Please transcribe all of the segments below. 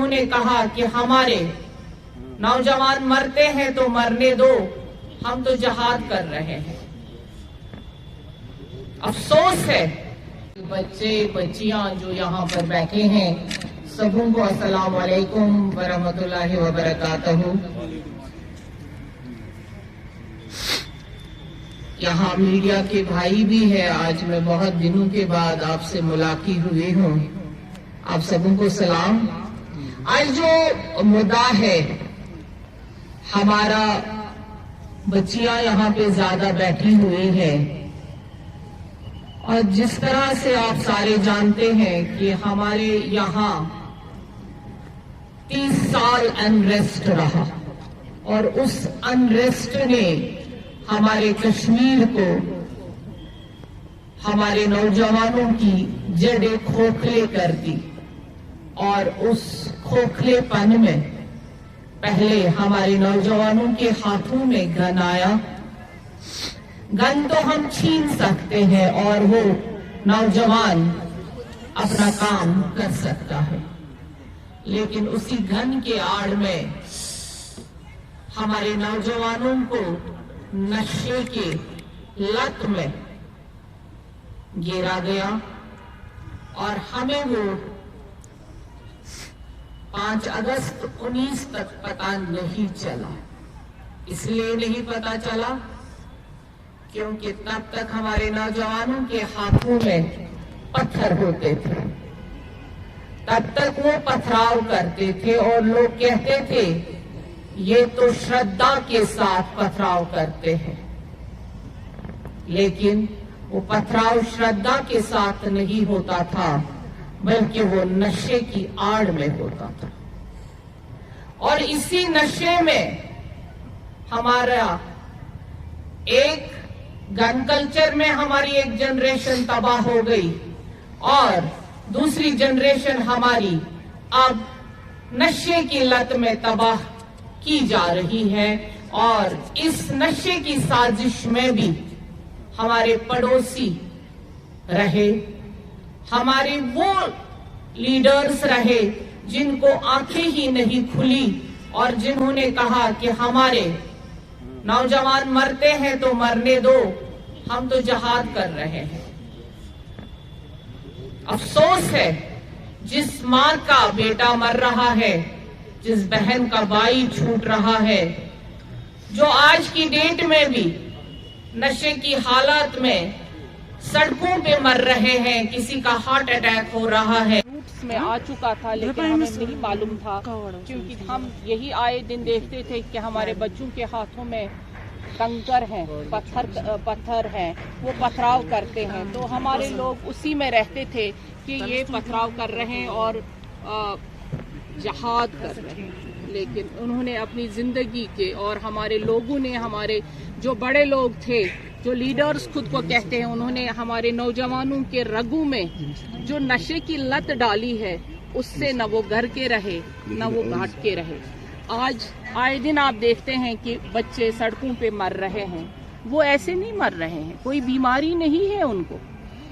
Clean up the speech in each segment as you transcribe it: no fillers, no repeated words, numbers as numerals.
जिन्होंने कहा कि हमारे नौजवान मरते हैं तो मरने दो, हम तो जहाद कर रहे हैं। अफसोस है बच्चे बच्चियां जो यहाँ पर बैठे हैं, सबों को अस्सलाम वालेकुम वरहमतुल्लाहि वबरकातुहू। यहाँ मीडिया के भाई भी है, आज मैं बहुत दिनों के बाद आपसे मुलाकात हुई हूँ, आप सबों को सलाम। आज जो मुद्दा है, हमारा बच्चियां यहाँ पे ज्यादा बैठी हुई हैं, और जिस तरह से आप सारे जानते हैं कि हमारे यहाँ 30 साल अनरेस्ट रहा, और उस अनरेस्ट ने हमारे कश्मीर को, हमारे नौजवानों की जड़ें खोखले कर दी। और उस खोखलेपन में पहले हमारे नौजवानों के हाथों में गन आया। गन तो हम छीन सकते हैं और वो नौजवान अपना काम कर सकता है, लेकिन उसी गन के आड़ में हमारे नौजवानों को नशे के लत में गिरा गया। और हमें वो 5 अगस्त 19 तक पता नहीं चला। इसलिए नहीं पता चला क्योंकि तब तक हमारे नौजवानों के हाथों में पत्थर होते थे, तब तक वो पथराव करते थे और लोग कहते थे ये तो श्रद्धा के साथ पथराव करते हैं। लेकिन वो पथराव श्रद्धा के साथ नहीं होता था, बल्कि वो नशे की आड़ में होता था। और इसी नशे में हमारा एक गन कल्चर में हमारी एक जनरेशन तबाह हो गई, और दूसरी जनरेशन हमारी अब नशे की लत में तबाह की जा रही है। और इस नशे की साजिश में भी हमारे पड़ोसी रहे, हमारे वो लीडर्स रहे जिनको आंखें ही नहीं खुली और जिन्होंने कहा कि हमारे नौजवान मरते हैं तो मरने दो, हम तो जहाद कर रहे हैं। अफसोस है जिस मां का बेटा मर रहा है, जिस बहन का भाई छूट रहा है, जो आज की डेट में भी नशे की हालत में सड़कों पे मर रहे हैं, किसी का हार्ट अटैक हो रहा है। रूट्स में आ चुका था, लेकिन हमें नहीं मालूम था, क्योंकि हम यही आए दिन देखते थे कि हमारे बच्चों के हाथों में कंकर हैं, पत्थर हैं, वो पथराव करते हैं। तो हमारे लोग उसी में रहते थे कि ये पथराव कर रहे हैं और जहाद कर रहे हैं। लेकिन उन्होंने अपनी जिंदगी के, और हमारे लोगों ने, हमारे जो बड़े लोग थे, जो लीडर्स खुद को कहते हैं, उन्होंने हमारे नौजवानों के रगों में जो नशे की लत डाली है, उससे न वो घर के रहे न वो घाट के रहे। आज आए दिन आप देखते हैं कि बच्चे सड़कों पे मर रहे हैं। वो ऐसे नहीं मर रहे हैं, कोई बीमारी नहीं है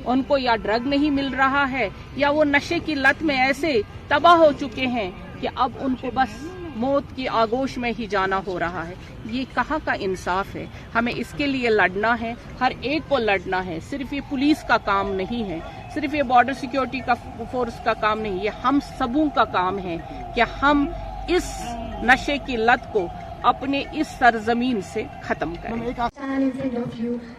उनको या ड्रग नहीं मिल रहा है, या वो नशे की लत में ऐसे तबाह हो चुके हैं कि अब उनको बस मौत की आगोश में ही जाना हो रहा है। ये कहाँ का इंसाफ है? हमें इसके लिए लड़ना है, हर एक को लड़ना है। सिर्फ ये पुलिस का काम नहीं है, सिर्फ ये बॉर्डर सिक्योरिटी का फोर्स का काम नहीं, ये हम सबों का काम है कि हम इस नशे की लत को अपने इस सरजमीन से खत्म करें।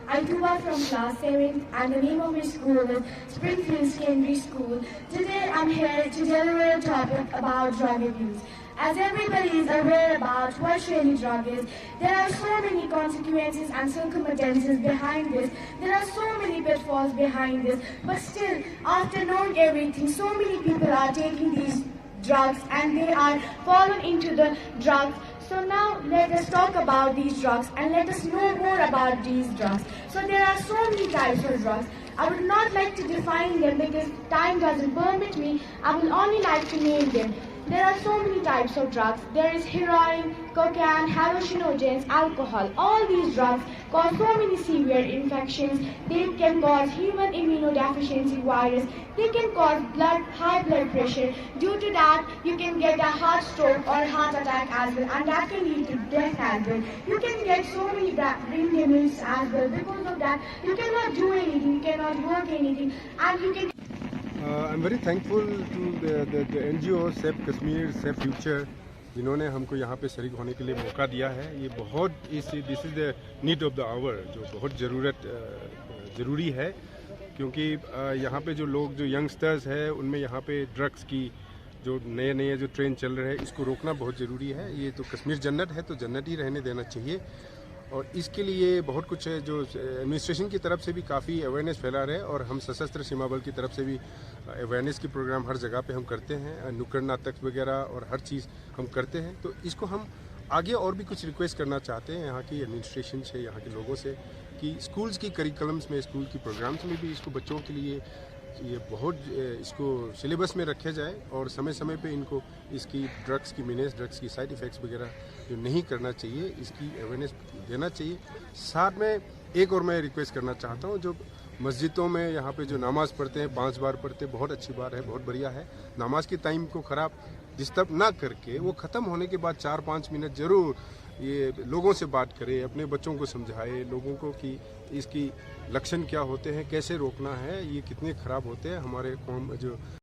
I too are from class 7 and the name of my school is Springfield Secondary School. Today I'm here to deliver a topic about drug abuse. As everybody is aware about what really drug is, there are so many consequences and circumstances behind this. There are so many pitfalls behind this. But still, after knowing everything, so many people are taking these drugs and they are fallen into the drugs. So now let us talk about these drugs and let us know more about these drugs. So there are so many types of drugs. I would not like to define them because time doesn't permit me. I will only like to name them. There are so many types of drugs. There is heroin, cocaine, hallucinogens, alcohol. All these drugs cause so many severe infections. They can cause human immunodeficiency virus. They can cause high blood pressure. Due to that, you can get a heart stroke or heart attack as well, and that can lead to death as well. You can get so many brain damage as well. Because of that, you cannot do anything, you cannot work anything, and you can. I'm very thankful to the NGO Save Kashmir, Save Future, जिन्होंने हमको यहाँ पे शरीक होने के लिए मौका दिया है. ये बहुत this is the need of the hour, जो बहुत ज़रूरी है, क्योंकि यहाँ पे जो लोग जो यंगस्टर्स है उनमें यहाँ पे ड्रग्स की जो नए जो ट्रेंड चल रहे हैं इसको रोकना बहुत ज़रूरी है. ये तो कश्मीर जन्नत है तो जन्नत ही रहने देना चाहिए. और इसके लिए बहुत कुछ है जो एडमिनिस्ट्रेशन की तरफ से भी काफ़ी अवेयरनेस फैला रहे हैं, और हम सशस्त्र सीमा बल की तरफ से भी अवेयरनेस के प्रोग्राम हर जगह पे हम करते हैं, नुक्कड़ नाटक वगैरह और हर चीज़ हम करते हैं. तो इसको हम आगे और भी कुछ रिक्वेस्ट करना चाहते हैं यहाँ की एडमिनिस्ट्रेशन से, यहाँ के लोगों से, कि स्कूल्स की करिकुलम्स में, स्कूल की प्रोग्राम्स में भी इसको बच्चों के लिए ये बहुत इसको सिलेबस में रखा जाए, और समय समय पे इनको इसकी ड्रग्स की मीनेस, ड्रग्स की साइड इफ़ेक्ट्स वगैरह जो नहीं करना चाहिए इसकी अवेयरनेस देना चाहिए. साथ में एक और मैं रिक्वेस्ट करना चाहता हूँ, जो मस्जिदों में यहाँ पे जो नमाज़ पढ़ते हैं 5 बार पढ़ते हैं, बहुत अच्छी बात है, बहुत बढ़िया है. नमाज के टाइम को ख़राब डिस्टर्ब ना करके वो ख़त्म होने के बाद 4-5 मिनट ज़रूर ये लोगों से बात करें, अपने बच्चों को समझाए लोगों को कि इसकी लक्षण क्या होते हैं, कैसे रोकना है, ये कितने ख़राब होते हैं हमारे कौम जो